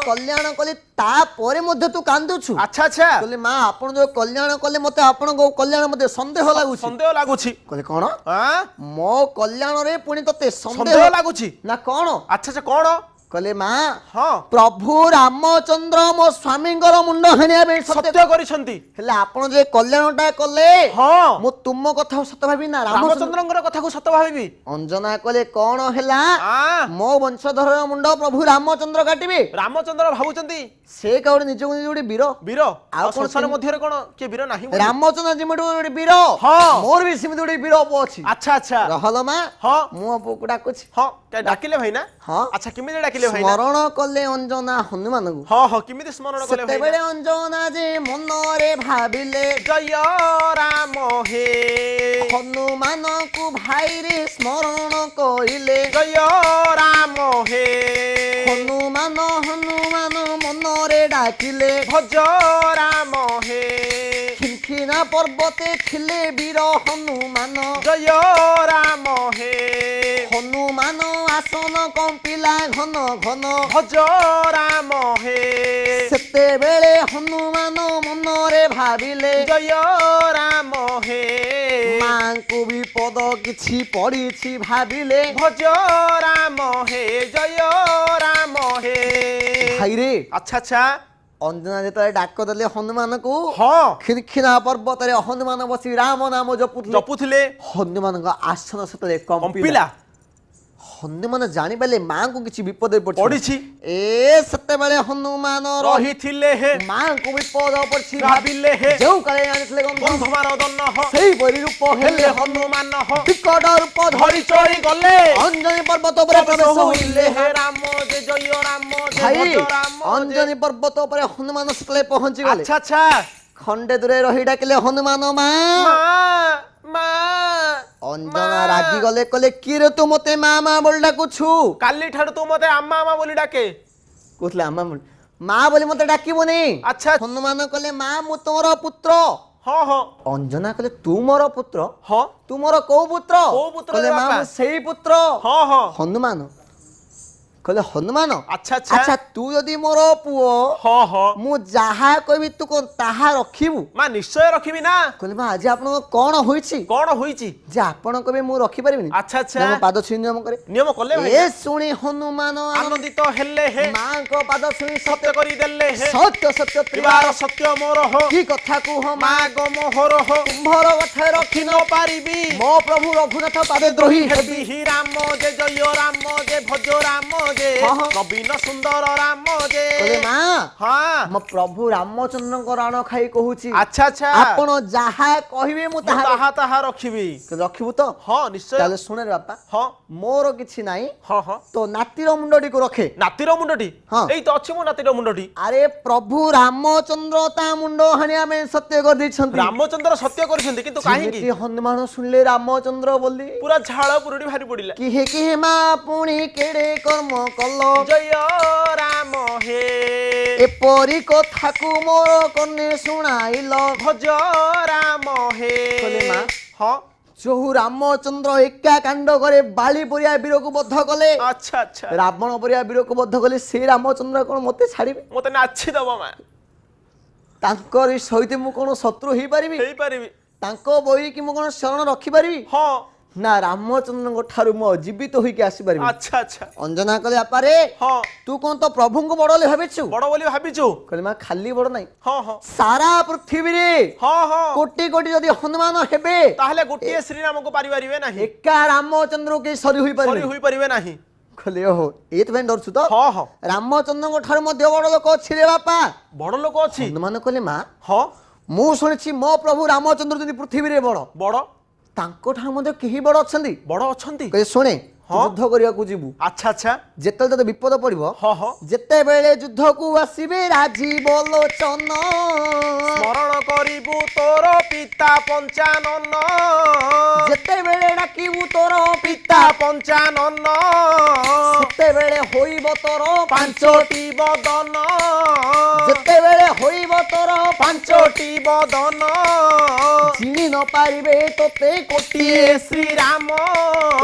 कल्याण कले तापरे मध्ये तू कांदुछु। अच्छा अच्छा कहले मां आपण जो कल्याण कले मते आपण को कल्याण मध्ये संदेह लागुछि। संदेह लागुछि कहले कोन हां मो कल्याण रे पुनी तते संदेह लागुछि ना कोन। अच्छा अच्छा कोन कहले मां हां प्रभु रामचंद्र मो स्वामींगर मुंड हनिया बे सत्य करिसंती हेले आपण जे कल्याणटा कले हां मो तुम कथा सत भाबी ना रामचंद्रंगर कथा को सत भाबी। अंजना कहले कोन हेला मो वंशधर मुंड प्रभु रामचंद्र काटिबे। रामचंद्र भाबुचंती से कौन निज जोडी वीर वीर आ संसार मध्य रे कोन के वीर नाही रामचंद्र जिमटो जोडी वीर हां मोर भी सिम जोडी वीर पो अछि। अच्छा अच्छा रहल मा हां मु अपो को डाकुछि हां के डाकिले भाई ना हां अच्छा किमिदे डाकिले भाई ना स्मरण कले अंजना हनुमान को हां हां किमिदे स्मरण कले भाई सेते बेले अंजना जे मन रे भाबिले जय राम हे हनुमान को भाई रे स्मरण कइले जय राम हे हनुमान हनुमान मन रे डाकिले भज राम हे खिनखिना पर्वते थिले वीर हनुमान जय राम हे हनुमान आसन कंपिला घन घन भज राम हे सेते बेले हनुमान मन रे भाबिले जय राम हे मां को विपद किछि पड़िछि भाबिले भज राम हे जय राम हे भाई रे अच्छा अच्छा अंजना जेतले डाक देले हनुमान को हां खिनखिना पर्वत रे हनुमान बसी राम नाम जपुथिले हनुमान का आसन सतले कंपिला कंपिला हनुमान जानि बेले मां को किछि विपद पड़िछि ए सते बेले हनुमान रहिथिले हे मां को विपद पड़छि भाबिले हे जेउ काले आनिथिले गंध बंधुमार दन्न ह सेई परि रूप हेले हेले हनुमान ह विकट रूप धरि चढ़ी गले अंजनी पर्वत पर प्रवेश होइले हे राम जे जय राम जे भाई भज राम अंजनी पर्वत पर हनुमान सतले पहुंची गले अच्छा अच्छा खंडे दूरे रही डाकिले हनुमान मां मां अंजना रागी गले कले कि रे तू मते मां मां बोल डाकुछु काली ठाड़ तू मते अम्मा अम्मा बोली डाके कहले अम्मा मां बोली मते डाकिबोनी। अच्छा हनुमान कले मां मु तोर पुत्र हां हां अंजना कले तू मोर पुत्र हां तू मोर को पुत्र को पुत्र कले रे मां बापा? मु सेई पुत्र हां हां हनुमान कहले हनुमान अच्छा अच्छा अच्छा तू यदि मोर पुओ हां हां मु जाहा कहबी तू कोन ताहा रखिबु मां निश्चय रखिबी ना कहले मां आज आपण कोन होईछि कोन होईची जे आपण कहबे मु रखि परिबिनी अच्छा अच्छा मैं पाद छुई नियम करे नियम कले भाई ए सुनी हनुमान आनंदित हेले हे मां को पाद छुई सत्य करी देले हे सत्य सत्य त्रिवार सत्य मोर हो की कथा को हो मां मां गो मोहर हो कुंभर कथा रखि न पारिबी मो प्रभु रघुनाथ पादे द्रोही हेबी हेबी राम जे जय राम जे भज राम जे नवीन सुंदर राम जे कहले मां हां म प्रभु रामचंद्र को राण खाई कहूची अच्छा अच्छा आपण जाहा कहिबे मु ताहा ताहा ताहा रखिबी रखिबु तो हां निश्चय ताले सुने रे बापा हां मोर किछि नाही हां हां तो नातीर मुंडटी को रखे नातीर मुंडटी हां। एई तो अछि मो नातीर मुंडटी अरे प्रभु रामचंद्र ता मुंड हनिया में सत्य कर दैछंती रामचंद्र सत्य करछंती किंतु काहे की हनुमान सुनले रामचंद्र बोली पूरा झाळ पुरुडी भारी पडिला किहे मां पुणी केड़े कर्म कलो जय राम हे एपरी कथा को मोर कन्ने सुनाइल भज राम हे कहले मां हां जो रामचंद्र एका कांड करे बाली परिया वीर को बद्ध कले अच्छा अच्छा रावण परिया वीर को बद्ध कले से रामचंद्र कोन मते छाड़िबे मते नाछि दबो मा तांकर सहित मु कोन शत्रु हेई परिबी हेई परिबी तांको बोई कि मु कोन शरण रखि परिबी हां ना रामचंद्र को ठारू मो जीवित होई के आसी परिबी। अच्छा अच्छा अंजना कहले अपारे हां तू कोन तो प्रभु को बडले भाबिछु बड़ बोली भाबिछु कहले मा खाली बड़ नाही हां हां सारा पृथ्वी रे हां हां कोटि कोटि यदि हनुमान हेबे ताहले गोटिए श्री राम को पारि परिबे नाही एका रामचंद्र के सरी होई सरी परिबे होई परिबे नाही कहले ओहो एत बेन डरछु तो हां हां रामचंद्र को ठारू मध्य बड़ लोक अछि रे बापा बड़ लोक अछि हनुमान कहले मा हां मु सुनिछि मो प्रभु रामचंद्र जदि पृथ्वी रे बड़ बड़ तांको ठारू मध्य केही बड़ अछंती बड़ अछंती कहले सुने हाँ। युद्ध करिया को जीवु अच्छा अच्छा जेतल तते विपद पड़िबो हां हां जेते बेले युद्ध को आसीबे राजीव लोचन स्मरण करिबु तोर पिता पंचानन जेते बेले डाकिबु तोर पिता पंचानन सेते बेले होइबो तोर पांचटी बदन जेते बेले होइबो तोर पांचटी बदन चिनी न पारिबे तोते कोटिए श्री राम